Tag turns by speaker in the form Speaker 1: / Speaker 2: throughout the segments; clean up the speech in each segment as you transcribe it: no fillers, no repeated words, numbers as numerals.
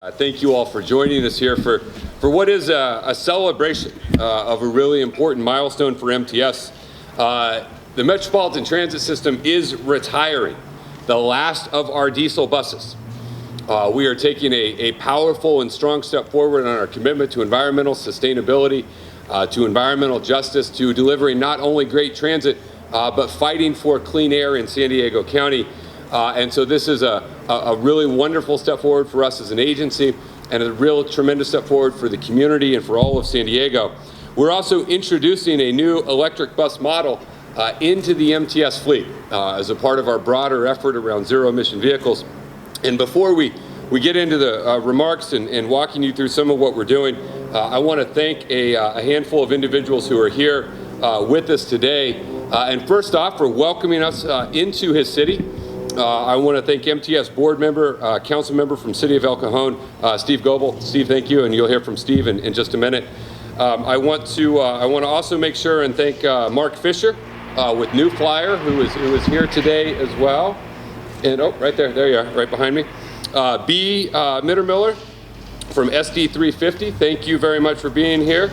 Speaker 1: Thank you all for joining us here for what is a celebration of a really important milestone for MTS. The Metropolitan Transit System is retiring the last of our diesel buses. We are taking a powerful and strong step forward on our commitment to environmental sustainability, to environmental justice, to delivering not only great transit, but fighting for clean air in San Diego County. And so this is a really wonderful step forward for us as an agency and a real tremendous step forward for the community and for all of San Diego. We're also introducing a new electric bus model into the MTS fleet as a part of our broader effort around zero emission vehicles. And before we get into the remarks and walking you through some of what we're doing, I want to thank a handful of individuals who are here with us today. And first off, for welcoming us into his city. I want to thank MTS board member, council member from City of El Cajon, Steve Goebel. Steve, thank you, and you'll hear from Steve in just a minute. I want to also make sure and thank Mark Fisher with New Flyer, who is here today as well. And right there you are, right behind me. B. Mittermiller from SD 350. Thank you very much for being here.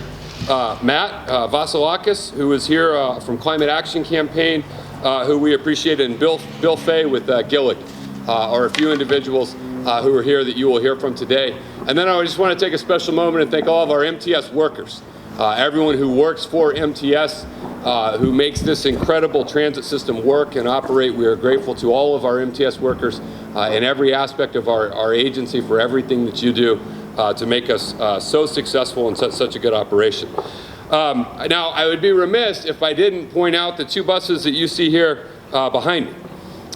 Speaker 1: Matt Vasilakis, who is here from Climate Action Campaign, who we appreciate, and Bill Fay with Gillig are a few individuals who are here that you will hear from today. And then I just want to take a special moment and thank all of our MTS workers, everyone who works for MTS, who makes this incredible transit system work and operate. We are grateful to all of our MTS workers in every aspect of our agency for everything that you do to make us so successful and such a good operation. Now, I would be remiss if I didn't point out the two buses that you see here behind me.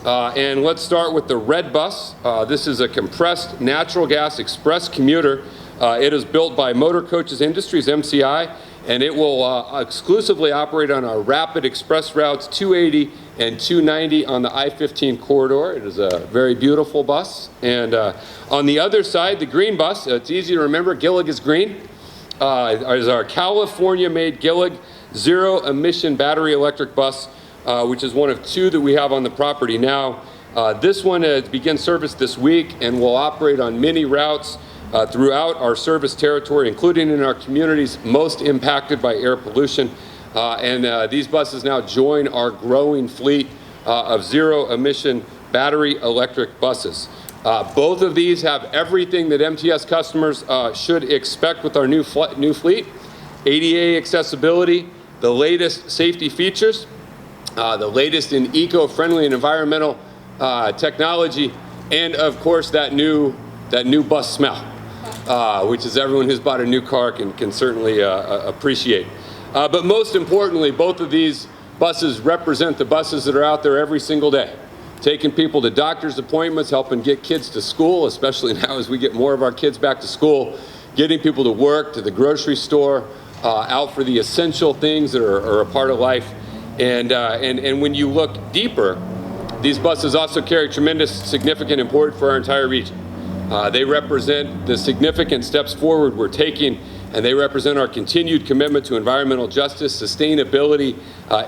Speaker 1: And let's start with the red bus. This is a compressed natural gas express commuter. It is built by Motor Coaches Industries, MCI, and it will exclusively operate on our rapid express routes 280 and 290 on the I-15 corridor. It is a very beautiful bus. And on the other side, the green bus, it's easy to remember, Gillig is green. Is our California-made Gillig zero-emission battery electric bus, which is one of two that we have on the property now. This one begins service this week and will operate on many routes throughout our service territory, including in our communities most impacted by air pollution. And these buses now join our growing fleet of zero-emission battery electric buses. Both of these have everything that MTS customers should expect with our new fleet. ADA accessibility, the latest safety features, the latest in eco-friendly and environmental technology, and of course that new bus smell, which is everyone who's bought a new car can certainly appreciate. But most importantly, both of these buses represent the buses that are out there every single day, taking people to doctor's appointments, helping get kids to school, especially now as we get more of our kids back to school, getting people to work, to the grocery store, out for the essential things that are a part of life. And when you look deeper, these buses also carry tremendous significant import for our entire region. They represent the significant steps forward we're taking, and they represent our continued commitment to environmental justice, sustainability,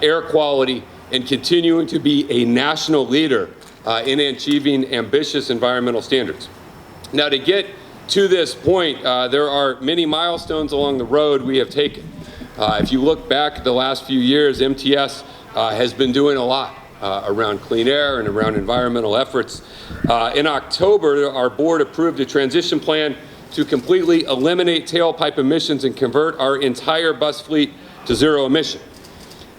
Speaker 1: air quality, and continuing to be a national leader in achieving ambitious environmental standards. Now, to get to this point, there are many milestones along the road we have taken. If you look back at the last few years, MTS has been doing a lot around clean air and around environmental efforts. In October, our board approved a transition plan to completely eliminate tailpipe emissions and convert our entire bus fleet to zero emission.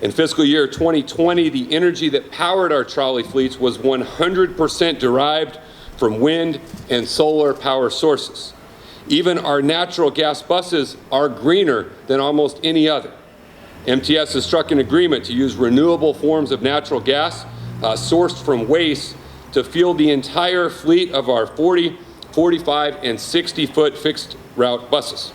Speaker 1: In fiscal year 2020, the energy that powered our trolley fleets was 100% derived from wind and solar power sources. Even our natural gas buses are greener than almost any other. MTS has struck an agreement to use renewable forms of natural gas sourced from waste to fuel the entire fleet of our 40, 45, and 60-foot fixed route buses.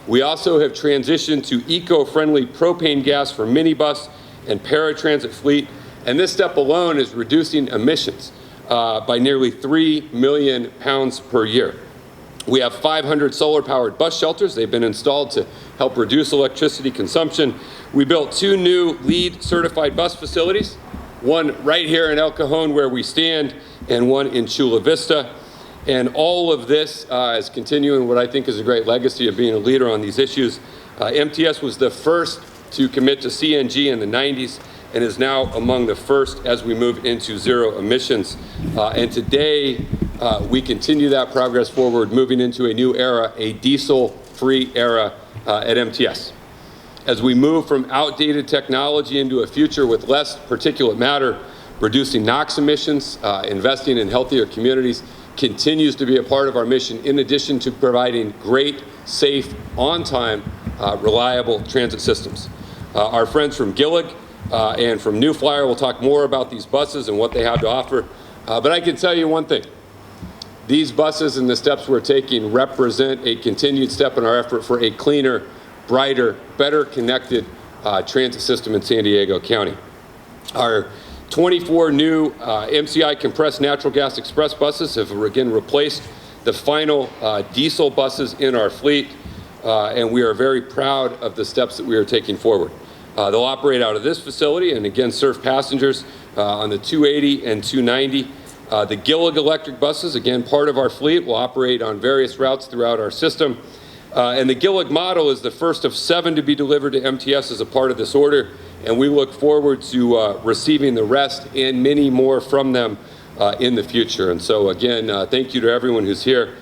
Speaker 1: We also have transitioned to eco-friendly propane gas for minibus and paratransit fleet, and this step alone is reducing emissions by nearly 3 million pounds per year. We have 500 solar-powered bus shelters. They've been installed to help reduce electricity consumption. We built 2 new LEED certified bus facilities, one right here in El Cajon where we stand, and one in Chula Vista. And all of this is continuing what I think is a great legacy of being a leader on these issues. MTS was the first to commit to CNG in the 90s and is now among the first as we move into zero emissions. And today, we continue that progress forward, moving into a new era, a diesel-free era at MTS. As we move from outdated technology into a future with less particulate matter, reducing NOx emissions, investing in healthier communities continues to be a part of our mission, in addition to providing great, safe, on-time, reliable transit systems. Our friends from Gillig and from New Flyer will talk more about these buses and what they have to offer. But I can tell you one thing. These buses and the steps we're taking represent a continued step in our effort for a cleaner, brighter, better connected transit system in San Diego County. Our 24 new MCI compressed natural gas express buses have again replaced the final diesel buses in our fleet, and we are very proud of the steps that we are taking forward. They'll operate out of this facility and again serve passengers on the 280 and 290. The Gillig electric buses, again part of our fleet, will operate on various routes throughout our system. And the Gillig model is the first of 7 to be delivered to MTS as a part of this order, and we look forward to receiving the rest and many more from them in the future. And so again, thank you to everyone who's here.